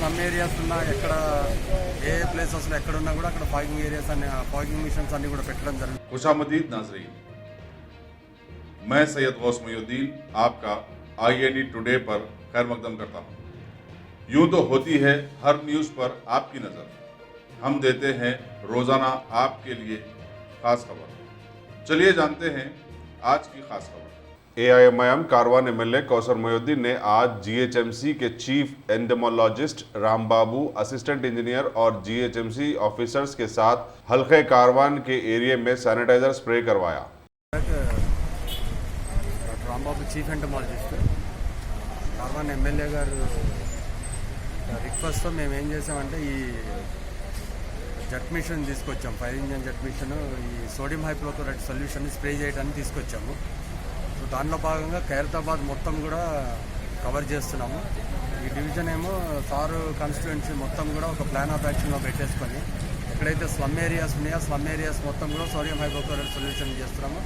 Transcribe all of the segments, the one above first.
Slum areas ఉన్నా ఎక్కడ ఏ ప్లేసెస్లో ఎక్కడున్నా కూడా అక్కడ ఫాగింగ్ ఏరియాస్ అన్ని ఫాగింగ్ మిషన్స్ అన్ని కూడా పెట్టడం జరుగుతుంది. खुशामदीद नाजरीन, मैं सैयद गौस मोइनुद्दीन आपका IND टुडे पर खैर मकदम करता हूँ। यूं तो होती है हर न्यूज़ पर आपकी नज़र, हम देते हैं रोज़ाना आपके लिए खास खबर। चलिए जानते हैं आज की खास खबर। AIMIM कारवान MLA कौसर मोइनुद्दीन ने आज GHMC के चीफ एंडेमोलॉजिस्ट रामबाबू, असिस्टेंट इंजीनियर और GHMC ऑफिसर्स के साथ हल्के कारवान के एरिया में सैनिटाइजर स्प्रे करवाया। Rambabu chief entomologist Karwan MLA గారు రిక్వెస్ట్తో మేము ఏం చేసామంటే ఈ జెట్ మిషన్ తీసుకొచ్చాము, ఫైర్ ఇంజన్ జెట్ మిషన్, ఈ సోడియం హైపోక్లోరైడ్ సొల్యూషన్ స్ప్రే చేయడానికి తీసుకొచ్చాము. సో దానిలో భాగంగా ఖైరతాబాద్ మొత్తం కూడా కవర్ చేస్తున్నాము. ఈ డివిజన్ ఏమో సారు కాన్స్టిట్యుయెన్సీ మొత్తం కూడా ఒక ప్లాన్ ఆఫ్ యాక్షన్లో పెట్టేసుకొని ఎక్కడైతే స్లమ్ ఏరియాస్ ఉన్నాయో స్లమ్ ఏరియాస్ మొత్తం కూడా సోడియం హైపోక్లోరైడ్ సొల్యూషన్ చేస్తున్నాము.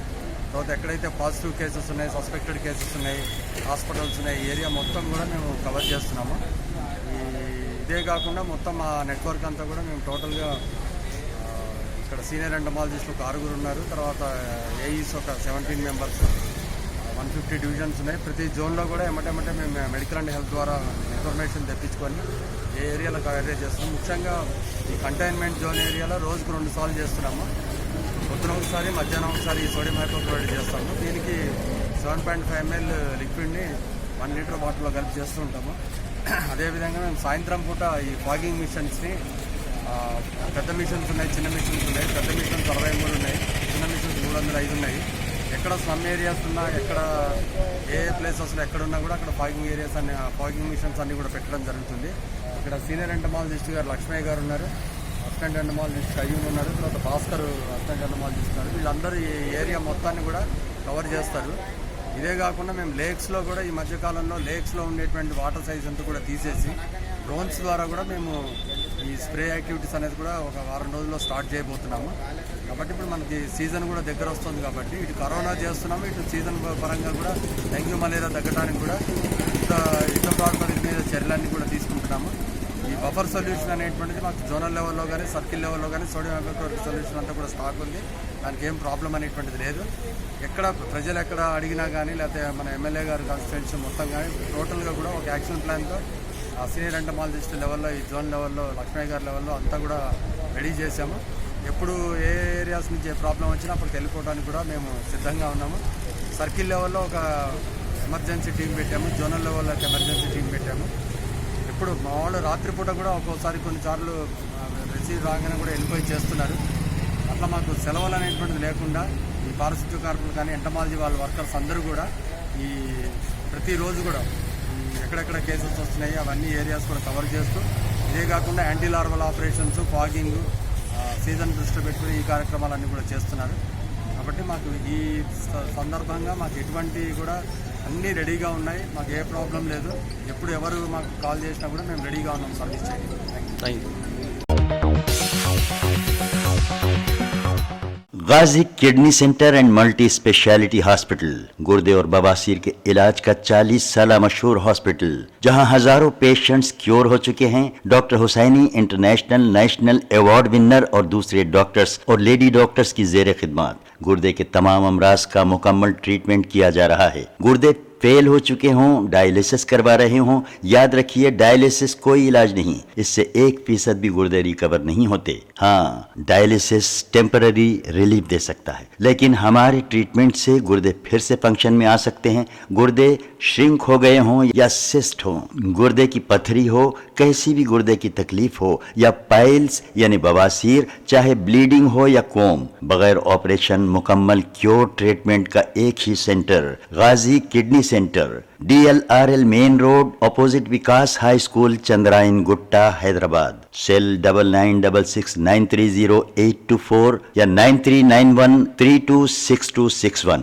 తర్వాత ఎక్కడైతే పాజిటివ్ కేసెస్ ఉన్నాయి, సస్పెక్టెడ్ కేసెస్ ఉన్నాయి, హాస్పిటల్స్ ఉన్నాయి, ఈ ఏరియా మొత్తం కూడా మేము కవర్ చేస్తున్నాము. ఇదే కాకుండా మొత్తం ఆ నెట్వర్క్ అంతా కూడా మేము టోటల్గా ఇక్కడ సీనియర్ ఎంటమాలజిస్టులు ఒక 6 ఉన్నారు, తర్వాత ఏఈస్ ఒక 17 మెంబర్స్, 150 డివిజన్స్ ఉన్నాయి. ప్రతి జోన్లో కూడా ఎమ్మటెమ్మటే మేము మెడికల్ అండ్ హెల్త్ ద్వారా ఇన్ఫర్మేషన్ తెప్పించుకొని ఏ ఏరియాలో కవరేజ్ చేస్తున్నాం. ముఖ్యంగా ఈ కంటైన్మెంట్ జోన్ ఏరియాలో రోజుకు 2 సార్లు చేస్తున్నాము. పొద్దున ఒకసారి, మధ్యాహ్నం ఒకసారి ఈ సోడియం హైపోక్లోరైడ్ చేస్తాము. దీనికి 7.5 ml లిక్విడ్ని 1 లీటర్ బాటిల్లో కలిపి చేస్తూ ఉంటాము. అదేవిధంగా మేము సాయంత్రం పూట ఈ ఫాగింగ్ మిషన్స్ని, పెద్ద మిషన్స్ ఉన్నాయి, చిన్న మిషన్స్ ఉన్నాయి. పెద్ద మిషన్స్ 63 ఉన్నాయి, చిన్న మిషన్స్ 305 ఉన్నాయి. ఎక్కడ స్లమ్ ఏరియాస్ ఉన్నా ఎక్కడ ఏ ప్లేసెస్లో ఎక్కడున్నా కూడా అక్కడ ఫాగింగ్ ఏరియాస్ అన్ని ఫాగింగ్ మిషన్స్ అన్ని కూడా పెట్టడం జరుగుతుంది. ఇక్కడ సీనియర్ ఎంటమాలజిస్ట్ గారు లక్ష్మయ్య గారు ఉన్నారు, అసిస్టెంట్ ఎంటమాలజిస్ట్ అయ్యూన్ ఉన్నారు, తర్వాత భాస్కర్ అసిస్టెంట్ ఎంటమాలజిస్ట్ ఉన్నారు. వీళ్ళందరూ ఈ ఏరియా మొత్తాన్ని కూడా కవర్ చేస్తారు. ఇదే కాకుండా మేము లేక్స్లో కూడా ఈ మధ్యకాలంలో లేక్స్లో ఉండేటువంటి వాటర్ సైజ్ అంతా కూడా తీసేసి డ్రోన్స్ ద్వారా కూడా మేము ఈ స్ప్రే యాక్టివిటీస్ అనేది కూడా ఒక వారం రోజుల్లో స్టార్ట్ చేయబోతున్నాము. కాబట్టి ఇప్పుడు మనకి సీజన్ కూడా దగ్గర వస్తుంది కాబట్టి ఇటు కరోనా చేస్తున్నాము, ఇటు సీజన్ పరంగా కూడా డెంగ్యూ మలేరియా తగ్గడానికి కూడా యుద్ధ ప్రాతిపదిక మీద చర్యలన్నీ కూడా తీసుకుంటున్నాము. ఈ బఫర్ సొల్యూషన్ అనేటువంటిది మాకు జోనల్ లెవెల్లో కానీ సర్కిల్ లెవెల్లో కానీ సోడియం హైపోక్లోరైడ్ సొల్యూషన్ అంతా కూడా స్టాక్ ఉంది. దానికి ఏం ప్రాబ్లం అనేటువంటిది లేదు. ఎక్కడ ప్రజలు ఎక్కడ అడిగినా కానీ లేకపోతే మన ఎమ్మెల్యే గారు కాన్స్టిట్యుయెన్సీ మొత్తం కానీ టోటల్గా కూడా ఒక యాక్షన్ ప్లాన్తో ఆ సీనియర్ ఎంటమాలజిస్ట్ లెవెల్లో, ఈ జోన్ లెవెల్లో, లక్ష్మయ్య గారి లెవెల్లో అంతా కూడా రెడీ చేశాము. ఎప్పుడు ఏ ఏరియాస్ నుంచి ఏ ప్రాబ్లం వచ్చినా అప్పటికి వెళ్ళిపోవడానికి కూడా మేము సిద్ధంగా ఉన్నాము. సర్కిల్ లెవెల్లో ఒక ఎమర్జెన్సీ టీం పెట్టాము, జోనల్ లెవెల్లో ఒక ఎమర్జెన్సీ టీం పెట్టాము. ఇప్పుడు మా వాళ్ళు రాత్రిపూట కూడా ఒక్కోసారి కొన్నిసార్లు రిసీవ్ రాగానే కూడా వెళ్ళిపోయి చేస్తున్నారు. అట్లా మాకు సెలవులు అనేటువంటిది లేకుండా ఈ పారిశుద్ధ్య కార్మికులు కానీ ఎంటమాలజీ వాళ్ళ వర్కర్స్ అందరూ కూడా ఈ ప్రతిరోజు కూడా ఎక్కడెక్కడ కేసెస్ వస్తున్నాయి అవన్నీ ఏరియాస్ కూడా కవర్ చేస్తూ, ఇదే కాకుండా anti larval operations, fogging, season దృష్టి పెట్టుకుని ఈ కార్యక్రమాలన్నీ కూడా చేస్తున్నారు. కాబట్టి మాకు ఈ సందర్భంగా మాకు ఎటువంటి కూడా అన్నీ రెడీగా ఉన్నాయి, మాకు ఏ ప్రాబ్లం లేదు. ఎప్పుడు ఎవరు మాకు కాల్ చేసినా కూడా మేము రెడీగా ఉన్నాం సర్వీస్ చేయడానికి. Thank you. Ghazi kidney centre and multi speciality hospital गुर्दे और बवासीर के इलाज का 40 साल मशहूर हॉस्पिटल, जहां हजारों पेशेंट्स क्योर हो चुके हैं। Doctor Husaini international national award winner और दूसरे डॉक्टर्स और लेडी डॉक्टर्स की जेर खिदमत गुर्दे के तमाम अमराज का मुकम्मल ट्रीटमेंट किया जा रहा है। गुर्दे फेल हो चुके हों, डायलिसिस करवा रहे हों, याद रखिए डायलिसिस कोई इलाज नहीं, इससे 1% भी गुर्दे रिकवर नहीं होते। हाँ, डायलिसिस टेम्पररी रिलीफ दे सकता है, लेकिन हमारे ट्रीटमेंट से गुर्दे फिर से फंक्शन में आ सकते हैं। गुर्दे श्रिंक हो गए हों या सिस्ट हो, गुर्दे की पथरी हो, कैसी भी गुर्दे की तकलीफ हो या पाइल्स यानी बवासीर, चाहे ब्लीडिंग हो या कोम, बगैर ऑपरेशन मुकम्मल क्योर ट्रीटमेंट का एक ही centre Ghazi kidney centre, DLRL main road opposite Vikas high school, Chandrayan Gutta, Hyderabad. Cell 9966930824 या 9391326261।